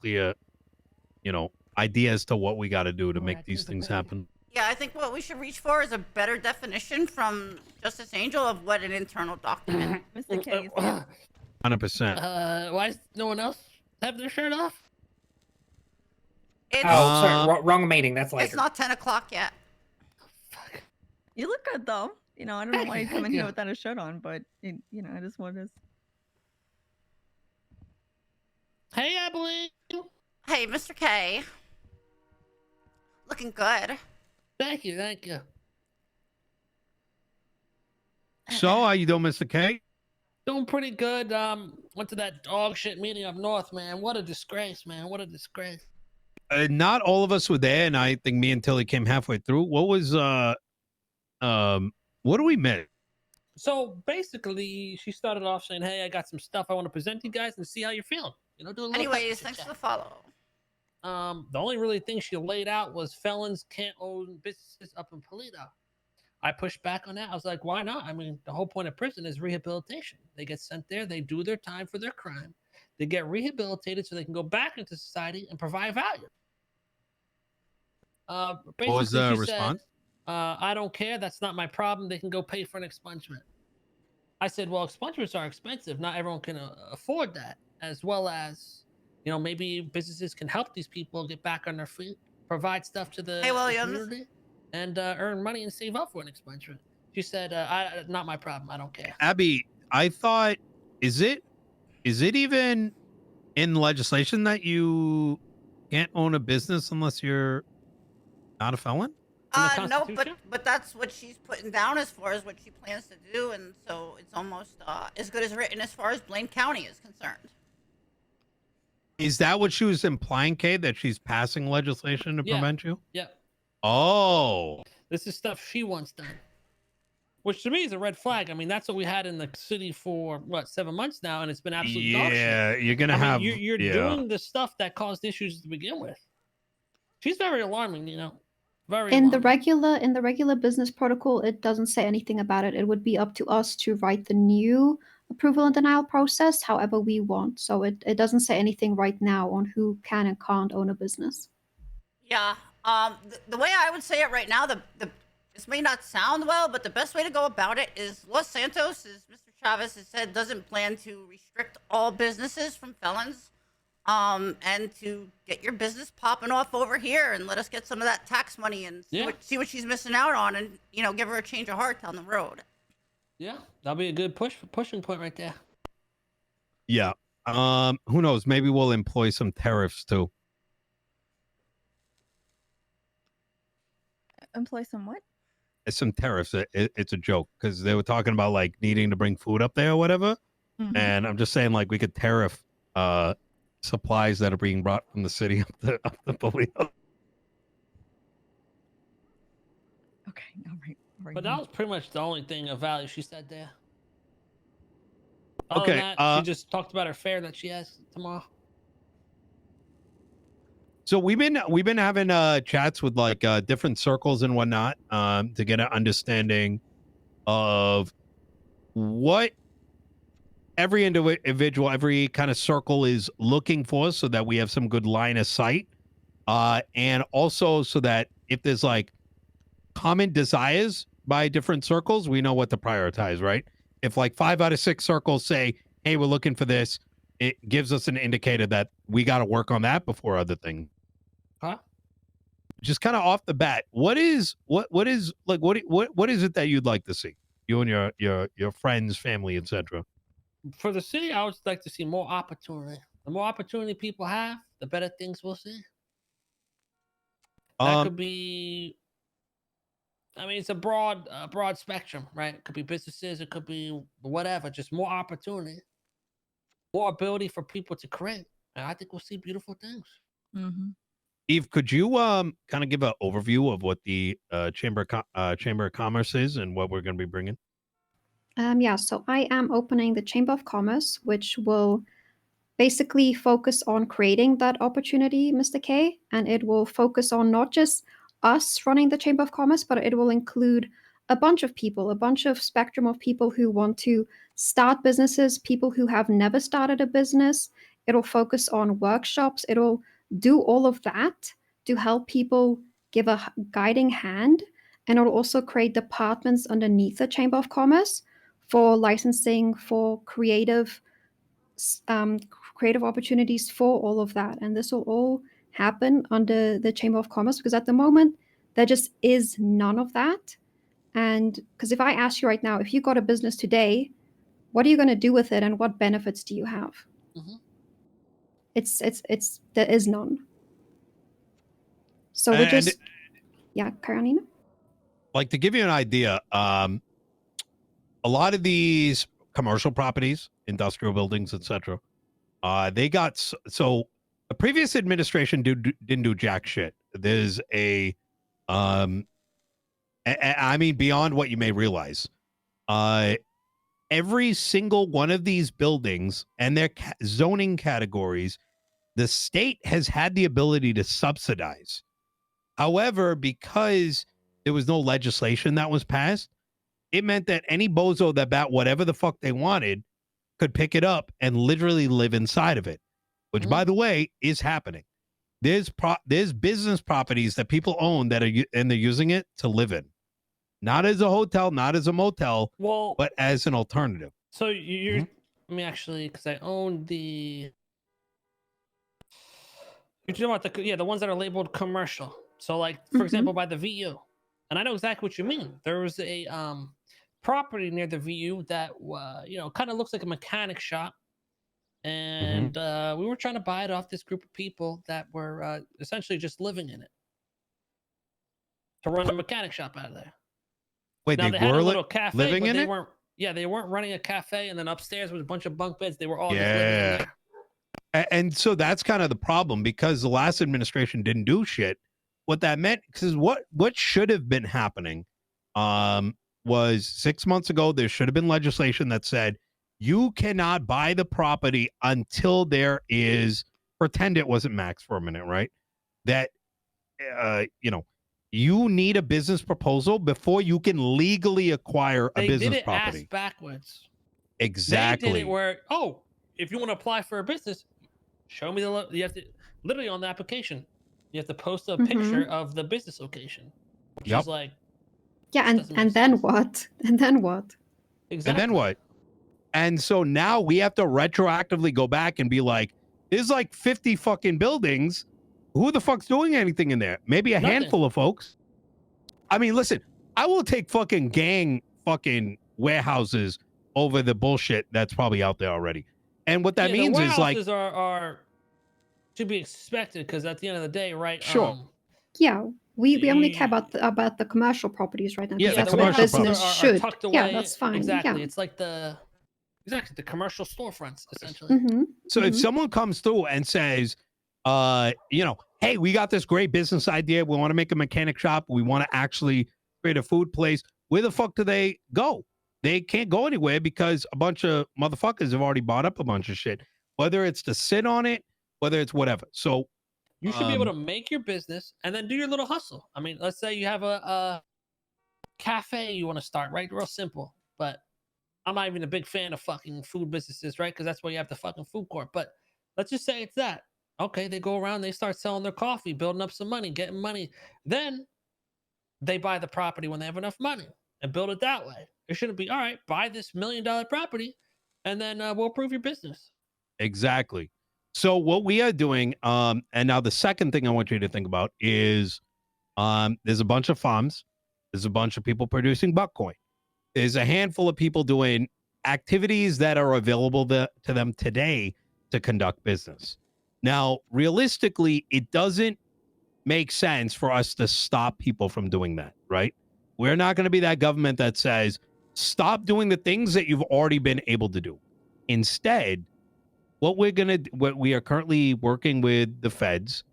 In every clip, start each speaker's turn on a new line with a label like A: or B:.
A: clear, idea as to what we got to do to make these things happen.
B: Yeah, I think what we should reach for is a better definition from Justice Angel of what an internal document.
C: Mr. K.
A: 100%.
D: Why is no one else have their shirt off?
B: It's,
E: sorry, wrong meeting. That's later.
B: it's not 10 o'clock yet.
D: Fuck.
C: You look good though. I don't know why you come in here without a shirt on, but I just want to.
D: Hey, Abilene.
B: Hey, Mr. K. Looking good.
D: Thank you, thank you.
A: So, how you doing, Mr. K?
D: Doing pretty good. Went to that dog shit meeting up north, man. What a disgrace, man. What a disgrace.
A: Not all of us were there, and I think me and Tilly came halfway through. What was what do we miss?
D: So basically, she started off saying, "Hey, I got some stuff I want to present to you guys and see how you're feeling." Do a little.
B: Anyways, thanks for the follow.
D: The only really thing she laid out was felons can't own businesses up in Polito. I pushed back on that. I was like, why not? I mean, the whole point of prison is rehabilitation. They get sent there, they do their time for their crime, they get rehabilitated so they can go back into society and provide value.
A: What was the response?
D: I don't care. That's not my problem. They can go pay for an expungement. I said, well, expungements are expensive. Not everyone can afford that. As well as, maybe businesses can help these people get back on their feet, provide stuff to the community, and earn money and save up for an expungement. She said, not my problem. I don't care.
A: Abby, I thought, is it even in legislation that you can't own a business unless you're not a felon?
B: No, but that's what she's putting down as far as what she plans to do, and so it's almost as good as written as far as Blaine County is concerned.
A: Is that what she was implying, Kay, that she's passing legislation to prevent you?
D: Yeah.
A: Oh.
D: This is stuff she wants done. Which to me is a red flag. I mean, that's what we had in the city for, 7 months now, and it's been absolutely dog shit.
A: Yeah, you're going to have...
D: You're doing the stuff that caused issues to begin with. She's very alarming, Very
F: in
D: alarming.
F: the regular business protocol, it doesn't say anything about it. It would be up to us to write the new approval and denial process however we want. So it doesn't say anything right now on who can and can't own a business.
B: Yeah. The way I would say it right now, this may not sound well, but the best way to go about it is Los Santos, as Mr. Chavez has said, doesn't plan to restrict all businesses from felons. And to get your business popping off over here and let us get some of that tax money and see what she's missing out on, and give her a change of heart down the road.
D: Yeah, that'll be a good pushing point right there.
A: Yeah. Who knows? Maybe we'll employ some tariffs too.
C: Employ some what?
A: Some tariffs. It's a joke because they were talking about like needing to bring food up there or whatever. Mm-hmm. And I'm just saying like we could tariff supplies that are being brought from the city up the Polito.
C: Okay, all right.
D: But that was pretty much the only thing of value she said there.
A: Okay,
D: than that, she just talked about her fair that she has tomorrow.
A: So we've been having chats with like different circles and whatnot to get an understanding of what every individual, every kind of circle is looking for, so that we have some good line of sight, and also so that if there's like common desires by different circles, we know what to prioritize, right? If like 5 out of 6 circles say, hey, we're looking for this, it gives us an indicator that we got to work on that before other things.
D: Huh?
A: Just kind of off the bat, what is it that you'd like to see, you and your friends, family, etc.?
D: For the city, I would like to see more opportunity. The more opportunity people have, the better things we'll see. That could be, I mean, it's a broad spectrum, right? It could be businesses, it could be whatever, just more opportunity, more ability for people to create. And I think we'll see beautiful things.
C: Mm-hmm.
A: Eve, could you kind of give an overview of what the Chamber of Commerce is and what we're going to be bringing?
F: Yeah, so I am opening the Chamber of Commerce, which will basically focus on creating that opportunity, Mr. K, and it will focus on not just us running the Chamber of Commerce, but it will include a bunch of people, a bunch of spectrum of people who want to start businesses, people who have never started a business. It'll focus on workshops. It'll do all of that to help people give a guiding hand. And it'll also create departments underneath the Chamber of Commerce for licensing, for creative opportunities for all of that. And this will all happen under the Chamber of Commerce, because at the moment there just is none of that. And because if I ask you right now, if you got a business today, what are you going to do with it, and what benefits do you have?
D: Mm-hmm.
F: It's there is none. So we're just carry on, Nino.
A: Like, to give you an idea, a lot of these commercial properties, industrial buildings, etc., they got so the previous administration didn't do jack shit. There's I mean, beyond what you may realize, every single one of these buildings and their zoning categories, the state has had the ability to subsidize. However, because there was no legislation that was passed, it meant that any bozo that bought whatever the fuck they wanted could pick it up and literally live inside of it, which, by the way, is happening. There's business properties that people own that are and they're using it to live in, not as a hotel, not as a motel, but as an alternative.
D: So you're let me actually, because I own the. You're talking about the ones that are labeled commercial. So, like, for example, by the VU, and I know exactly what you mean. There was a property near the VU that kind of looks like a mechanic shop, and we were trying to buy it off this group of people that were essentially just living in it to run a mechanic shop out of there.
A: Wait,
D: now,
A: they
D: had
A: were
D: a little cafe,
A: living
D: but
A: in
D: they
A: it?
D: weren't. Yeah, they weren't running a cafe, and then upstairs was a bunch of bunk beds. They were all just living in there.
A: And so that's kind of the problem, because the last administration didn't do shit. What that meant, because what should have been happening was 6 months ago, there should have been legislation that said you cannot buy the property until there is, pretend it wasn't Max for a minute, right? That, you need a business proposal before you can legally acquire a business property.
D: They did it ass backwards.
A: Exactly.
D: They did it where, if you want to apply for a business, show me you have to, literally on the application, you have to post a picture of the business location. Which is like,
F: and then what? And then what?
D: Exactly.
A: And then what? And so now we have to retroactively go back and be like, there's like 50 fucking buildings. Who the fuck's doing anything in there? Maybe a handful of folks. I mean, listen, I will take fucking gang fucking warehouses over the bullshit that's probably out there already. And what that means is, like,
D: are to be expected, because at the end of the day, right?
A: Sure.
F: We only care about the commercial properties right now.
A: Yeah,
F: that's
A: the
F: what
A: commercial
F: business
D: are
F: should.
D: tucked away.
F: Yeah, that's fine.
D: Exactly.
F: Yeah.
D: It's like the commercial storefronts, essentially.
A: So if someone comes through and says, hey, we got this great business idea. We want to make a mechanic shop. We want to actually create a food place. Where the fuck do they go? They can't go anywhere because a bunch of motherfuckers have already bought up a bunch of shit, whether it's to sit on it, whether it's whatever. So
D: you should be able to make your business and then do your little hustle. I mean, let's say you have a cafe you want to start, right? Real simple. But I'm not even a big fan of fucking food businesses, right? Because that's why you have the fucking food court. But let's just say it's that. Okay, they go around, they start selling their coffee, building up some money, getting money. Then they buy the property when they have enough money and build it that way. It shouldn't be, all right, buy this $1 million property and then we'll approve your business.
A: Exactly. So what we are doing, and now the second thing I want you to think about is there's a bunch of farms. There's a bunch of people producing buckcoin. There's a handful of people doing activities that are available to them today to conduct business. Now, realistically, it doesn't make sense for us to stop people from doing that, right? We're not going to be that government that says, stop doing the things that you've already been able to do. Instead, what we are currently working with the feds,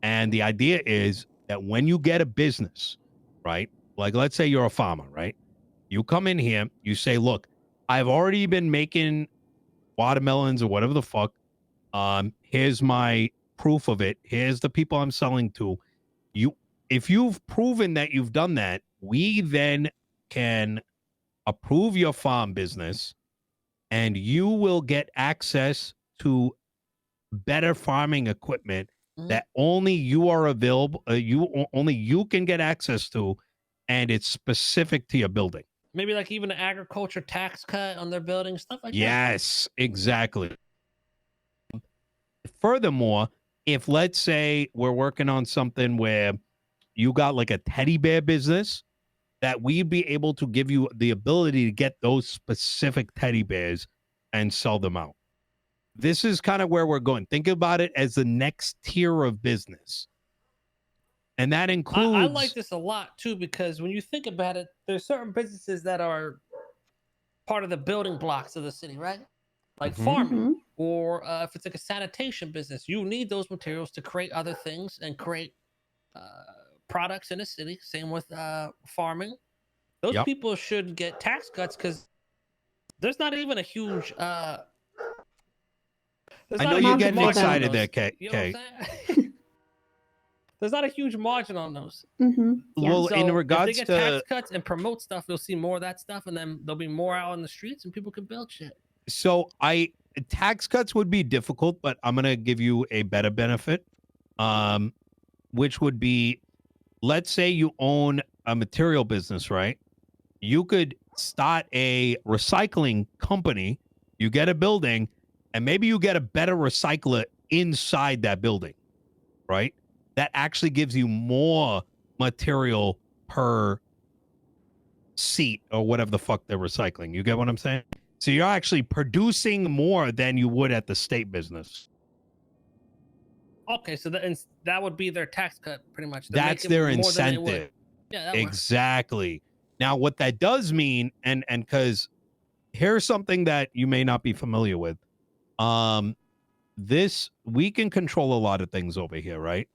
A: and the idea is that when you get a business, right? Like, let's say you're a farmer, right? You come in here, you say, look, I've already been making watermelons or whatever the fuck. Here's my proof of it. Here's the people I'm selling to. If you've proven that you've done that, we then can approve your farm business, and you will get access to better farming equipment
D: Mhm.
A: that only you are available, only you can get access to, and it's specific to your building.
D: Maybe like even an agriculture tax cut on their building, stuff like that.
A: Yes, exactly. Furthermore, if let's say we're working on something where you got like a teddy bear business, that we'd be able to give you the ability to get those specific teddy bears and sell them out. This is kind of where we're going. Think about it as the next tier of business. And that includes...
D: I like this a lot too, because when you think about it, there's certain businesses that are part of the building blocks of the city, right? Like farming, or if it's like a sanitation business, you need those materials to create other things and create products in the city. Same with farming. Those people should get tax cuts because there's not even a huge... I
A: know you're getting excited there, Kay.
D: You know what I'm saying? There's not a huge margin on those.
A: Well,
D: So
A: in regards
D: if they get
A: to
D: tax cuts and promote stuff, you'll see more of that stuff, and then there'll be more out on the streets, and people can build shit.
A: So tax cuts would be difficult, but I'm gonna give you a better benefit, which would be, let's say you own a material business, right? You could start a recycling company. You get a building, and maybe you get a better recycler inside that building, right? That actually gives you more material per seat or whatever the fuck they're recycling. You get what I'm saying? So you're actually producing more than you would at the state business.
D: Okay, so that would be their tax cut, pretty much.
A: That's their incentive.
D: Yeah, that
A: exactly. Now, what that does mean, and because here's something that you may not be familiar with. We can control a lot of things over here, right?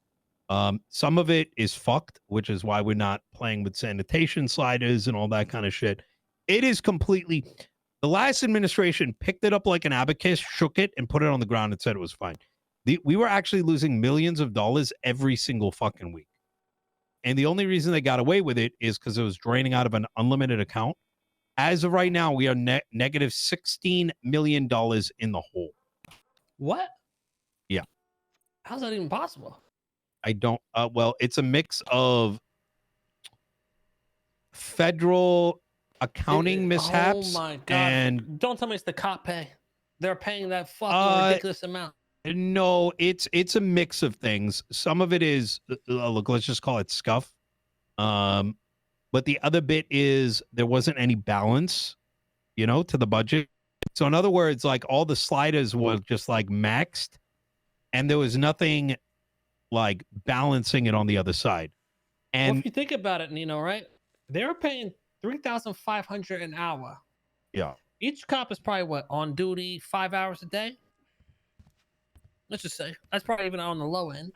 A: Some of it is fucked, which is why we're not playing with sanitation sliders and all that kind of shit. It is completely... The last administration picked it up like an abacus, shook it, and put it on the ground and said it was fine. We were actually losing millions of dollars every single fucking week. And the only reason they got away with it is because it was draining out of an unlimited account. As of right now, we are negative $16 million in the hole.
D: What?
A: Yeah.
D: How's that even possible?
A: I don't... well, it's a mix of federal... accounting mishaps.
D: Oh my god!
A: And
D: don't tell me it's the cop pay. They're paying that fucking ridiculous amount.
A: No, it's a mix of things. Some of it is look, let's just call it scuff. But the other bit is there wasn't any balance, to the budget. So in other words, like all the sliders were just like maxed, and there was nothing like balancing it on the other side. And
D: well, if you think about it, Nino, right? They're paying $3,500 an hour.
A: Yeah.
D: Each cop is probably what, on duty 5 hours a day? Let's just say that's probably even on the low end.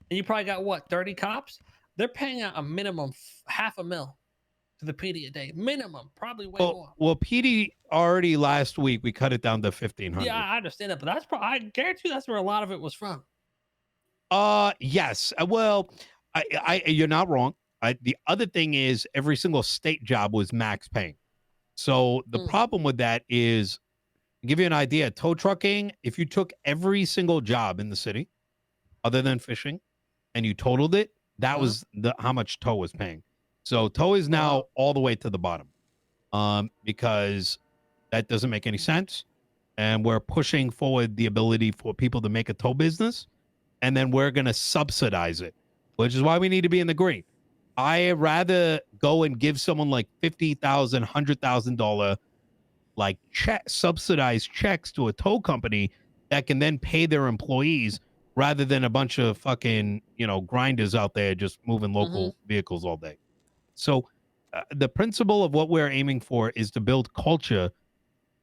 D: And you probably got what, 30 cops? They're paying out a minimum $500,000 to the PD a day. Minimum, probably way more.
A: Well, PD already last week we cut it down to 1,500.
D: Yeah, I understand that, but that's probably, I guarantee you that's where a lot of it was from.
A: Yes. Well, you're not wrong. The other thing is every single state job was max paying. So the problem with that is, to give you an idea, tow trucking, if you took every single job in the city other than fishing and you totaled it, that was how much tow was paying. So tow is now all the way to the bottom because that doesn't make any sense. And we're pushing forward the ability for people to make a tow business, and then we're going to subsidize it, which is why we need to be in the green. I rather go and give someone like $50,000, $100,000 like subsidized checks to a tow company that can then pay their employees, rather than a bunch of fucking, grinders out there just moving local vehicles all day. So the principle of what we're aiming for is to build culture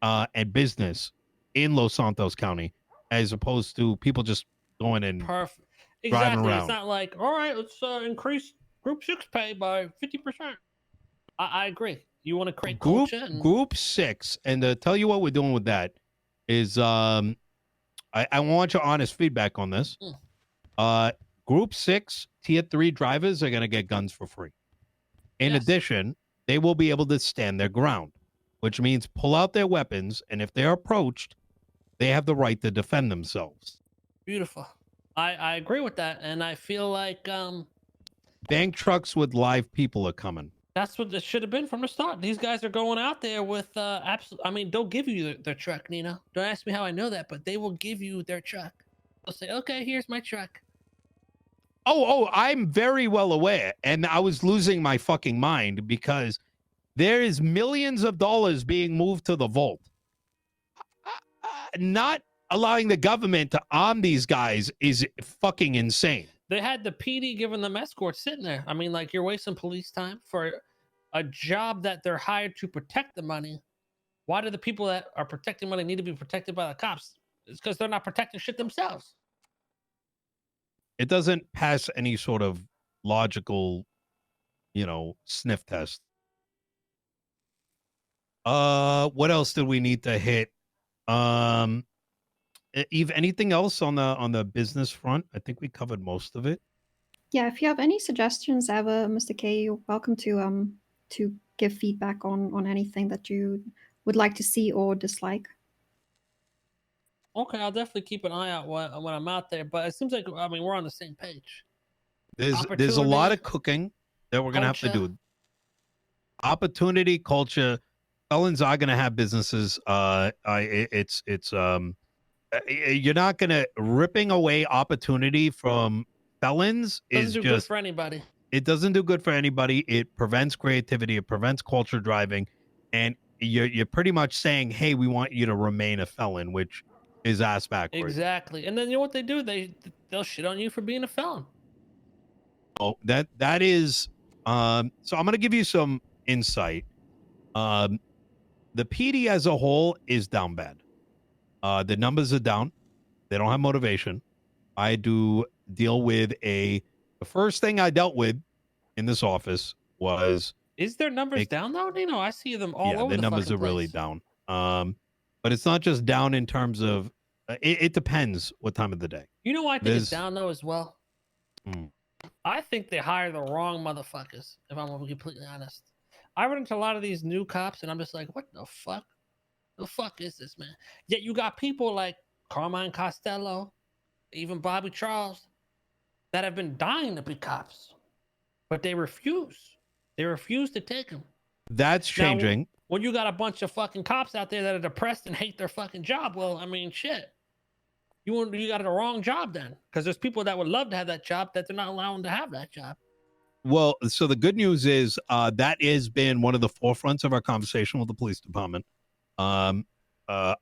A: and business in Los Santos County, as opposed to people just going and
D: Perfect.
A: driving
D: Exactly.
A: around.
D: It's not like, all right, let's increase Group 6 pay by 50%. I agree. You want to create culture?
A: Group 6, and to tell you what we're doing with that is, I want your honest feedback on this. Group 6 Tier 3 drivers are going to get guns for free. In addition, they will be able to stand their ground, which means pull out their weapons, and if they're approached, they have the right to defend themselves.
D: Beautiful. I agree with that, and I feel like
A: Bank trucks with live people are coming.
D: that's what it should have been from the start. These guys are going out there with absolute. I mean, they'll give you their truck, Nino. Don't ask me how I know that, but they will give you their truck. They'll say, "Okay, here's my truck."
A: Oh, I'm very well aware. And I was losing my fucking mind because there is millions of dollars being moved to the vault. Not allowing the government to arm these guys is fucking insane.
D: They had the PD giving them escorts sitting there. I mean, like, you're wasting police time for a job that they're hired to protect the money. Why do the people that are protecting money need to be protected by the cops? It's because they're not protecting shit themselves.
A: It doesn't pass any sort of logical, sniff test. What else did we need to hit? Eve, anything else on the business front? I think we covered most of it.
F: Yeah, if you have any suggestions ever, Mr. K, you're welcome to give feedback on anything that you would like to see or dislike.
D: Okay, I'll definitely keep an eye out when I'm out there. But it seems like, I mean, we're on the same page.
A: There's a lot
D: Opportunity,
A: of cooking that we're gonna have to
D: culture.
A: do. Opportunity, culture. Felons are gonna have businesses. You're not gonna ripping away opportunity from felons
D: Doesn't
A: is
D: do good
A: just
D: for anybody.
A: it doesn't do good for anybody. It prevents creativity. It prevents culture driving, and you're pretty much saying, hey, we want you to remain a felon, which is ass backwards.
D: Exactly. And then you know what they do? They'll shit on you for being a felon.
A: Oh, that is so I'm gonna give you some insight. The PD as a whole is down bad. The numbers are down. They don't have motivation. I do deal with the first thing I dealt with in this office was
D: Is their numbers down though, Nino? I see them all over
A: the
D: the
A: numbers
D: fucking
A: are really
D: place.
A: down. But it's not just down in terms of it depends what time of the day.
D: You know why I think it's down though as well?
A: Mm.
D: I think they hire the wrong motherfuckers, if I'm gonna be completely honest. I run into a lot of these new cops and I'm just like, what the fuck? The fuck is this, man? Yet you got people like Carmine Costello, even Bobby Charles, that have been dying to be cops, but they refuse. They refuse to take them.
A: That's changing.
D: Now, when you got a bunch of fucking cops out there that are depressed and hate their fucking job, well, I mean, shit. You got the wrong job then, because there's people that would love to have that job that they're not allowing to have that job.
A: Well, so the good news is that has been one of the forefronts of our conversation with the police department. I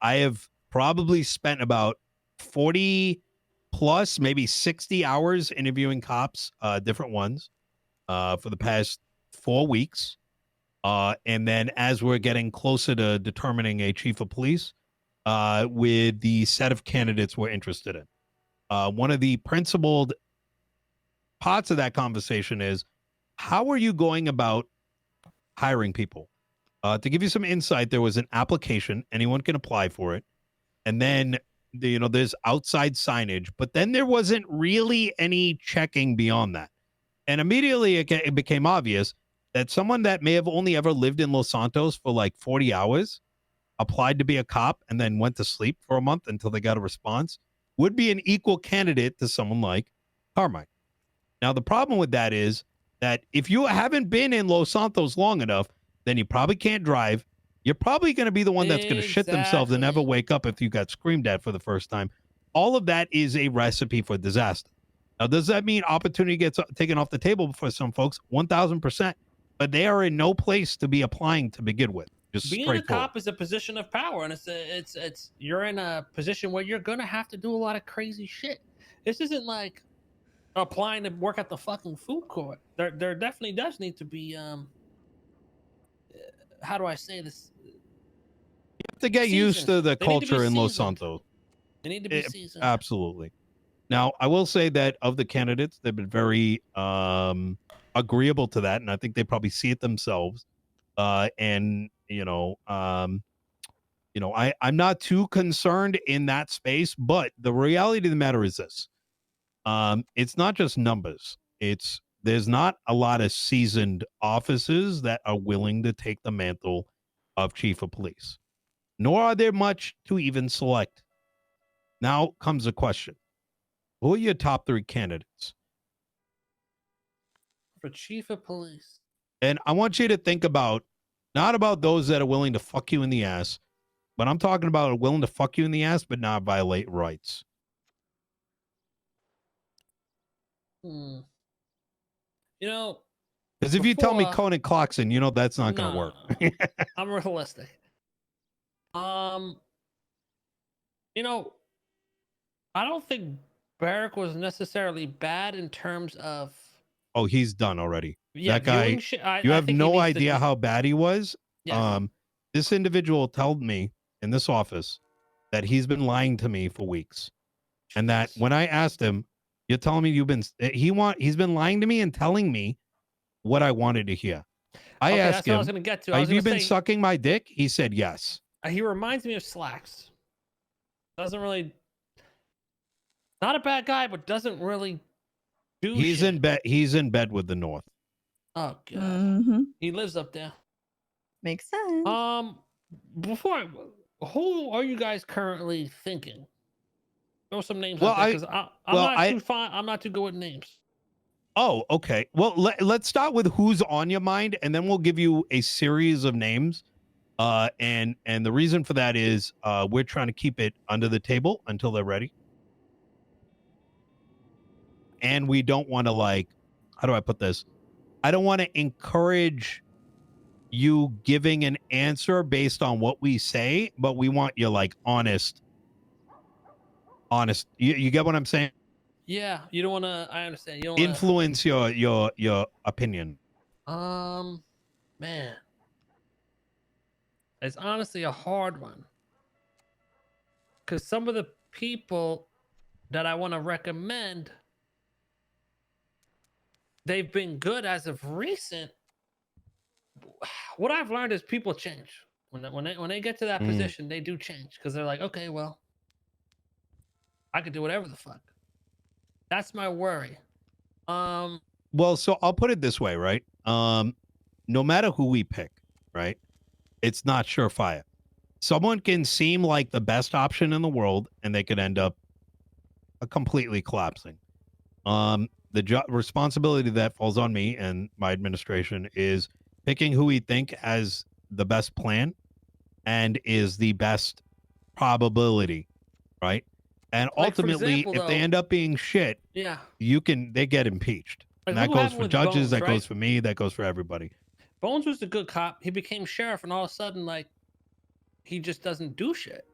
A: have probably spent about 40 plus, maybe 60 hours interviewing cops, different ones, for the past 4 weeks. And then as we're getting closer to determining a chief of police, with the set of candidates we're interested in. One of the principled parts of that conversation is, how are you going about hiring people? To give you some insight, there was an application. Anyone can apply for it. And then, there's outside signage, but then there wasn't really any checking beyond that. And immediately it became obvious that someone that may have only ever lived in Los Santos for like 40 hours, applied to be a cop, and then went to sleep for a month until they got a response, would be an equal candidate to someone like Carmine. Now, the problem with that is that if you haven't been in Los Santos long enough, then you probably can't drive. You're probably going to be the one that's going to shit themselves and never wake up if you got screamed at for the first time. All of that is a recipe for disaster. Now, does that mean opportunity gets taken off the table for some folks? 1,000%. But they are in no place to be applying to begin with. Just
D: being a cop is a position of power, and it's you're in a position where you're gonna have to do a lot of crazy shit. This isn't like applying to work at the fucking food court. There definitely does need to be how do I say this?
A: You have to get used to the culture in Los
D: seasoned.
A: Santos.
D: They need to be seasoned.
A: Absolutely. Now, I will say that of the candidates, they've been very agreeable to that, and I think they probably see it themselves. I'm not too concerned in that space, but the reality of the matter is this. It's not just numbers. There's not a lot of seasoned officers that are willing to take the mantle of chief of police, nor are there much to even select. Now comes the question. Who are your top 3 candidates?
D: For chief of police.
A: And I want you to think about, not about those that are willing to fuck you in the ass, but I'm talking about willing to fuck you in the ass but not violate rights.
D: You know,
A: Because if you tell me
D: before-
A: Conan Clarkson, you know that's not going to work.
D: no. I'm realistic. You know, I don't think Barrack was necessarily bad in terms of
A: Oh, he's done already.
D: yeah,
A: That guy,
D: viewing shit.
A: you
D: I
A: have
D: think he
A: no
D: needs to
A: idea
D: be-
A: how bad he was.
D: Yeah.
A: This individual told me in this office that he's been lying to me for weeks. And that when I asked him, you're telling me he's been lying to me and telling me what I wanted to hear. I
D: Okay,
A: asked
D: that's what I was
A: him,
D: gonna get to. I was
A: have you
D: gonna
A: been
D: say,
A: sucking my dick? He said yes.
D: he reminds me of Slacks. Doesn't really, not a bad guy, but doesn't really do
A: He's
D: shit.
A: in bed. He's in bed with the North.
D: Oh god,
C: Mm-hmm.
D: he lives up there.
C: Makes sense.
D: Who are you guys currently thinking? Throw some names
A: Well,
D: out there because I'm not too good with names.
A: Oh, okay. Well, let's start with who's on your mind, and then we'll give you a series of names. And the reason for that is we're trying to keep it under the table until they're ready. And we don't want to, like, how do I put this? I don't want to encourage you giving an answer based on what we say, but we want you, like, honest. You get what I'm saying?
D: Yeah, you don't want to. I understand. You don't wanna,
A: Influence your opinion.
D: man, it's honestly a hard one because some of the people that I want to recommend, they've been good as of recent. What I've learned is people change when they get to that position. They do change because they're like, okay, well, I could do whatever the fuck. That's my worry.
A: Well, so I'll put it this way, right? No matter who we pick, right? It's not surefire. Someone can seem like the best option in the world, and they could end up completely collapsing. The responsibility that falls on me and my administration is picking who we think has the best plan and is the best probability, right? And
D: Like, for
A: ultimately,
D: example,
A: if they
D: though-
A: end up being shit,
D: Yeah.
A: they get impeached.
D: Like,
A: And that
D: who
A: goes
D: happened
A: for
D: with
A: judges,
D: Bones,
A: that
D: right?
A: goes for me, that goes for everybody.
D: Bones was the good cop. He became sheriff, and all of a sudden, like, he just doesn't do shit.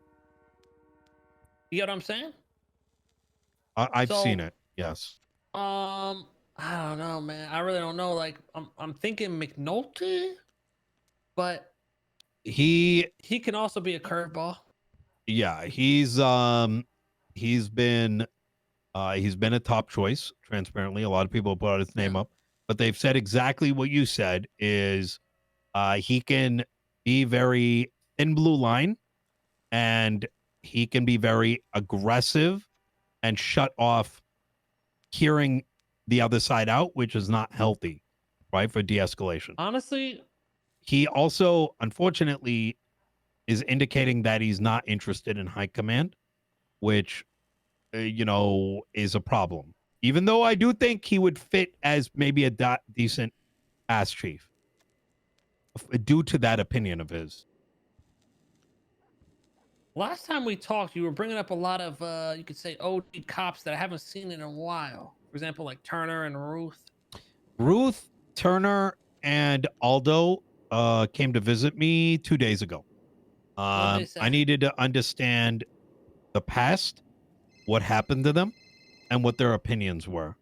D: You get what I'm saying?
A: I've
D: So-
A: seen it. Yes.
D: I don't know, man. I really don't know. Like, I'm thinking McNulty, but
A: He
D: can also be a curveball.
A: yeah, he's been a top choice, transparently. A lot of people put his name up, but they've said exactly what you said is he can be very thin blue line, and he can be very aggressive and shut off hearing the other side out, which is not healthy, right, for de-escalation.
D: Honestly,
A: He also, unfortunately, is indicating that he's not interested in high command, which, is a problem. Even though I do think he would fit as maybe a decent ass chief due to that opinion of his.
D: last time we talked, you were bringing up a lot of, you could say, OD cops that I haven't seen in a while. For example, like Turner and Ruth.
A: Ruth, Turner, and Aldo came to visit me 2 days ago.
D: What'd they say?
A: I needed to understand the past, what happened to them, and what their opinions were.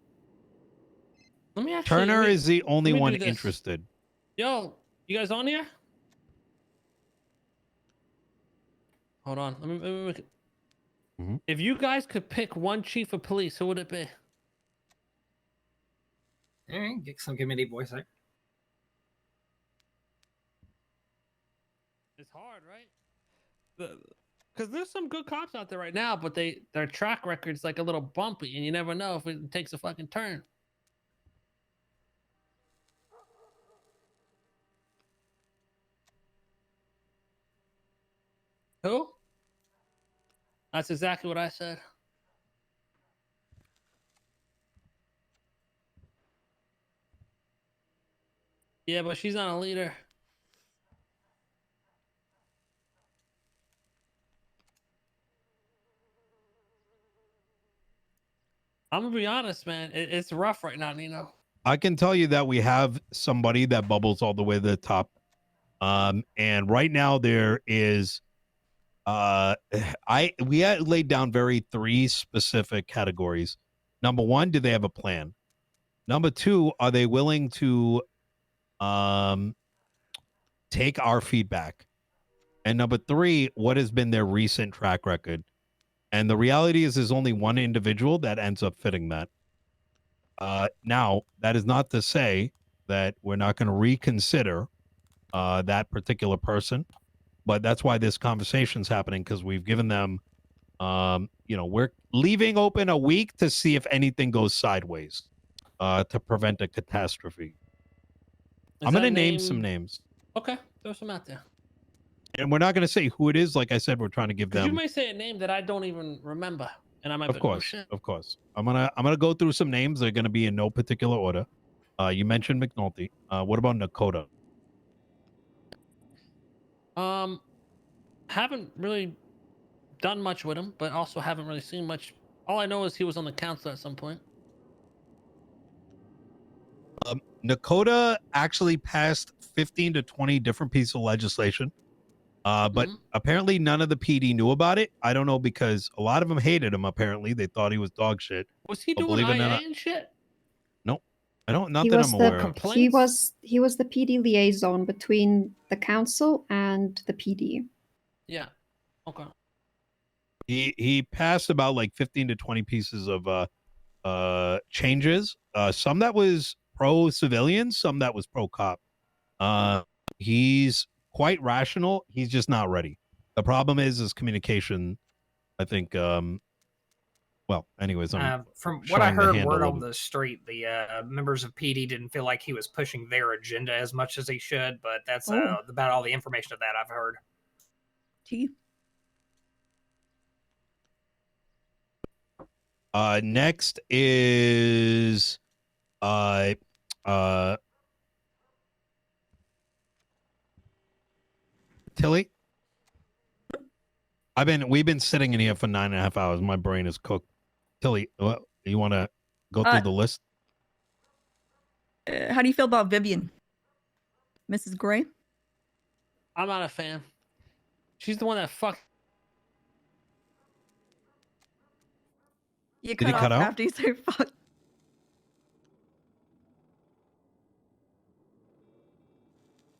D: Let me actually.
A: Turner is the only
D: let me
A: one
D: do this.
A: interested.
D: Yo, you guys on here? Hold on. Let me make it.
A: Mhm.
D: If you guys could pick one chief of police, who would it be?
E: All right, get some committee voice there.
D: It's hard, right? Because there's some good cops out there right now, but their track record's like a little bumpy, and you never know if it takes a fucking turn. Who? That's exactly what I said. Yeah, but she's not a leader. I'm gonna be honest, man. It's rough right now, Nino.
A: I can tell you that we have somebody that bubbles all the way to the top. And right now there is we had laid down three specific categories. Number one, do they have a plan? Number two, are they willing to take our feedback? And number three, what has been their recent track record? And the reality is there's only one individual that ends up fitting that. Now, that is not to say that we're not going to reconsider that particular person, but that's why this conversation's happening, because we've given them, we're leaving open a week to see if anything goes sideways to prevent a catastrophe. I'm going to name some names.
D: Okay, throw some out there.
A: And we're not going to say who it is. Like I said, we're trying to give them.
D: You may say a name that I don't even remember, and I might.
A: Of course, of course. I'm gonna go through some names. They're gonna be in no particular order. You mentioned McNulty. What about Nakota?
D: Haven't really done much with him, but also haven't really seen much. All I know is he was on the council at some point.
A: Nakota actually passed 15 to 20 different pieces of legislation. But apparently none of the PD knew about it. I don't know, because a lot of them hated him. Apparently they thought he was dog shit.
D: Was he doing IA and shit?
A: Nope. I don't. Not
F: He
A: that
F: was
A: I'm
F: the
A: aware of.
F: he was the PD liaison between the council and the PD.
D: Yeah. Okay.
A: He passed about like 15 to 20 pieces of changes. Some that was pro civilian, some that was pro cop. He's quite rational. He's just not ready. The problem is his communication. I think. Well, anyways,
E: from what I heard, word on the street, the members of PD didn't feel like he was pushing their agenda as much as he should. But that's about all the information of that I've heard.
A: Next is Tilly. We've been sitting in here for 9.5 hours. My brain is cooked. Tilly, you want to go through the list?
C: How do you feel about Vivian? Mrs. Gray?
D: I'm not a fan. She's the one that fucked.
C: You
A: Did he cut out?
C: After you say fuck.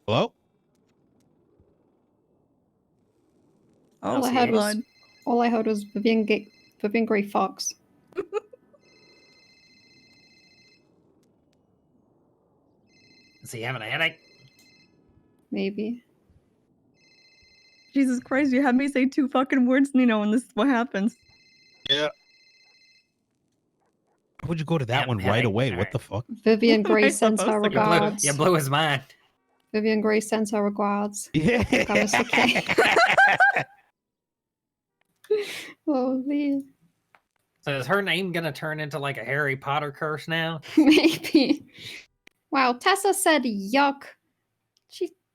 A: Hello?
C: Oh,
F: all I heard was Vivian Gray Fox.
E: Is he having a headache?
F: Maybe.
C: Jesus Christ, you had me say 2 fucking words, Nino, and this is what happens.
A: Yeah. How would you go to that one right away? What the fuck?
F: Vivian Gray sends her regards.
E: You blew his mind.
F: Vivian Gray sends her regards.
A: Yeah.
F: Oh, man.
E: So is her name gonna turn into like a Harry Potter curse now?
F: Maybe. Wow, Tessa said yuck.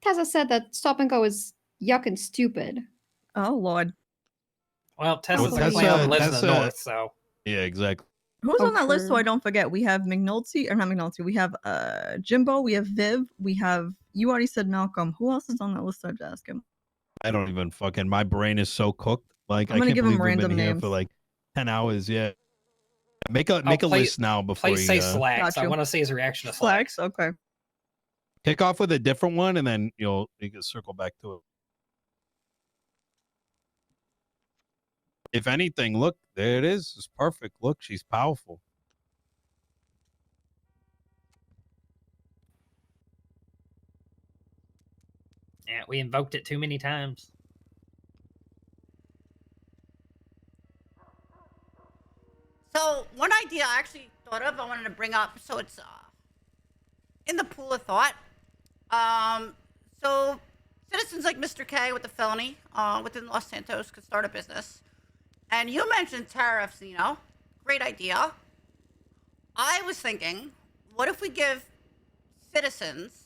F: Tessa said that stop and go is yuck and stupid.
C: Oh, Lord.
E: Well, Tessa's
F: Well,
E: the only one lives in the north, so.
A: Yeah, exactly.
C: Who's on that list so I don't forget? We have McNulty, or not McNulty. We have Jimbo, we have Viv, we have, you already said Malcolm. Who else is on that list? I have to ask him.
A: I don't even fucking, my brain is so cooked. Like,
C: I'm gonna
A: I can't
C: give
A: believe
C: him
A: we've been
C: random
A: here
C: names.
A: for like 10 hours. Yeah. Make a list now before
E: Please say
A: you
E: Slacks. I want to see his reaction to Slacks.
C: Slacks, okay.
A: kick off with a different one, and then you can circle back to it. If anything, look, there it is. It's perfect. Look, she's powerful.
E: Yeah, we invoked it too many times.
B: So one idea I actually thought of, I wanted to bring up, so it's in the pool of thought. So citizens like Mr. K with the felony within Los Santos could start a business. And you mentioned tariffs, great idea. I was thinking, what if we give citizens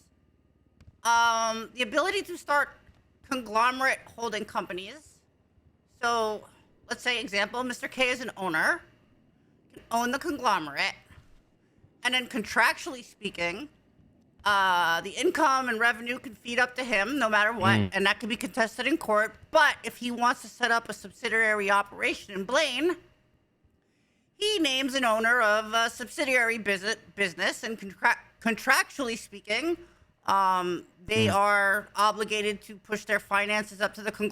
B: the ability to start conglomerate holding companies. So let's say example, Mr. K is an owner, can own the conglomerate, and then contractually speaking, the income and revenue can feed up to him no matter what, and that can be contested in court. But if he wants to set up a subsidiary operation in Blaine, he names an owner of a subsidiary business, and contractually speaking, they are obligated to push their finances up to the